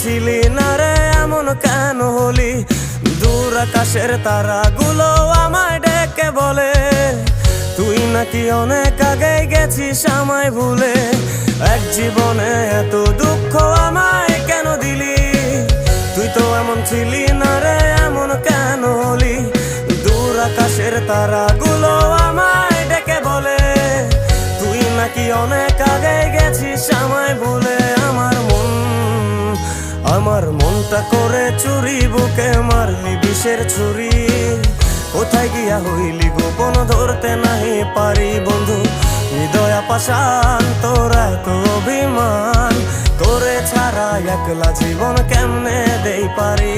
ছিলি না রে এমন কেন হলি? দূর আকাশের তারাগুলো আমায় ডেকে বলে তুই নাকি অনেক আগে গেছিস আমায় ভুলে। এক জীবনে এত দুঃখ আমায় কেন দিলি? তুই তো এমন ছিলি না রে এমন কেন হলি? দূর আকাশের তারাগুলো আমায় ডেকে বলে তুই নাকি অনেক আগে গেছিস আমায় ভুলে। আমার মনটা করে চুরি, বুকে মারলি বিষের ছুরি। কোথায় গিয়া হইলি গোপন ধরতে নাহি পারি বন্ধু। হৃদয় পাষাণ তোর এত অভিমান, তোরে ছাড়া একলা জীবন কেমনে দেই পারি।